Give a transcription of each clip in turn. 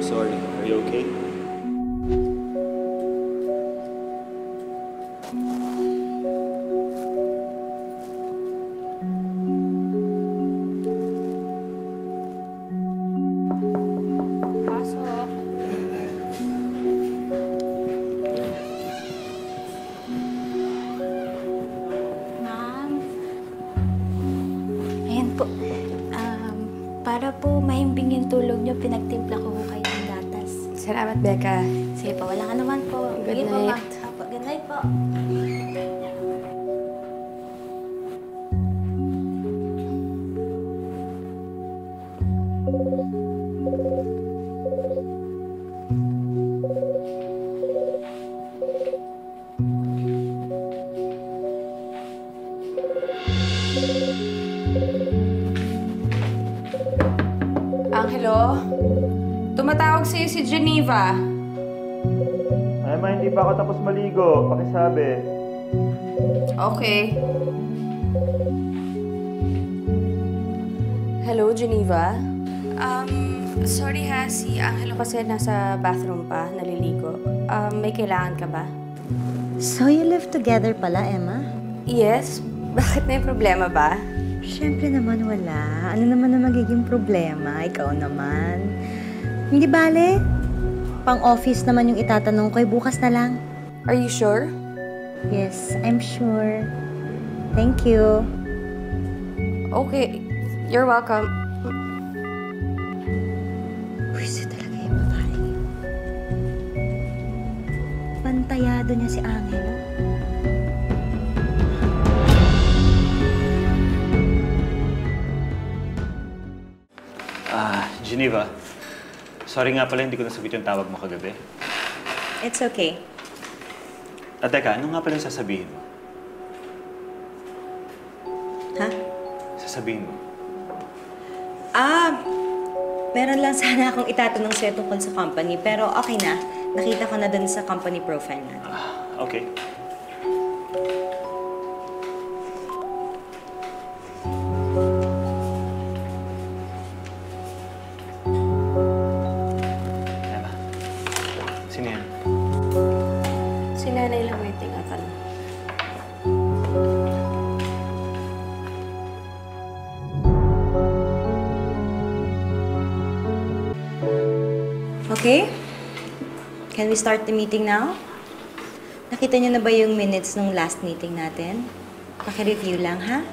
Sorry, are you okay? Pasok. Ma'am. Ayan po. Para po mahimbing yung tulog niyo, pinagtimpla ko kayo ng gatas. Salamat, Becca. Sige po, wala ka naman po. Good Sige po, night. ma'am. Apo, good night po. Angelo? Tumatawag sa'yo si Geneva. Emma, hindi pa ako tapos maligo. Pakisabi. Okay. Hello, Geneva? Sorry ha, si Angelo kasi nasa bathroom pa, naliligo. May kailangan ka ba? So you live together pala, Emma? Yes. Bakit may problema ba? Siyempre naman wala. Ano naman ang magiging problema? Ikaw naman. Hindi bale. Pang-office naman yung itatanong ko. Bukas na lang. Are you sure? Yes, I'm sure. Thank you. Okay. You're welcome. Pwede talaga yung babae. Pantayado niya si Angelo. Geneva. Sorry nga pala, hindi ko nasagot yung tawag mo kagabi. It's okay. Teka, ano nga pala yung sasabihin mo? Ha? Sasabihin mo? Meron lang sana akong itatanong sa'yo tungkol sa company, pero okay na. Nakita ko na dun sa company profile natin. Okay. Emma, sino yan? Si nanay lang may tinatanong. Okay? Can we start the meeting now? Nakita niyo na ba yung minutes nung last meeting natin? Paki-review lang, ha?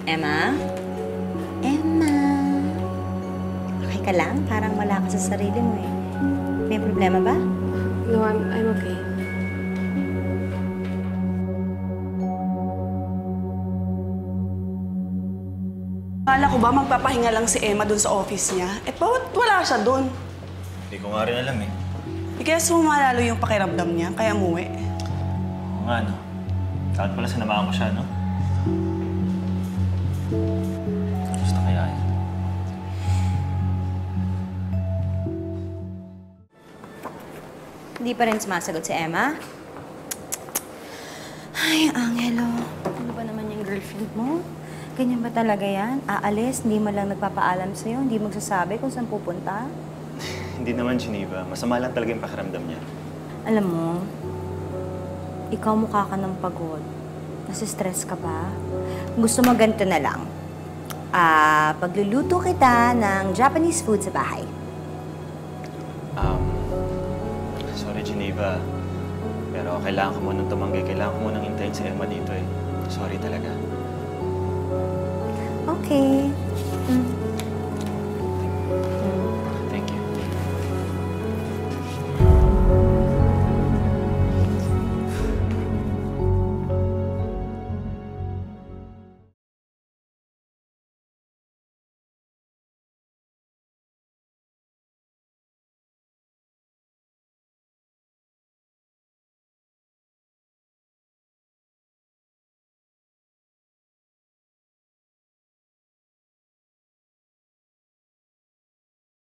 Emma? Emma? Okay ka lang? Parang wala ka sa sarili mo eh. May problema ba? No, I'm okay. Akala ko ba magpapahinga lang si Emma dun sa office niya? Eh, bakit wala siya dun? Hindi ko nga rin alam eh. Eh, kaya sumalalo yung pakiramdam niya, kaya umuwi. Oo nga, no? Dapat pala sinamahan ko siya, no? Gusto kaya yan? Hindi pa rin sumasagot si Emma? Ay, Angelo. Ano ba naman yung girlfriend mo? Ganyan ba talaga yan? Aalis, hindi mo lang nagpapaalam sa'yo, hindi magsasabi kung saan pupunta? Hindi naman, Geneva. Masama lang talaga yung pakiramdam niya. Alam mo, ikaw mukha ka ng pagod. Nasistress ka ba? Gusto mo ganito na lang. Pagluluto kita ng Japanese food sa bahay. Sorry, Geneva. Pero kailangan ko munang tumanggi. Kailangan ko munang hintayin si Emma dito eh. Sorry talaga. Okay.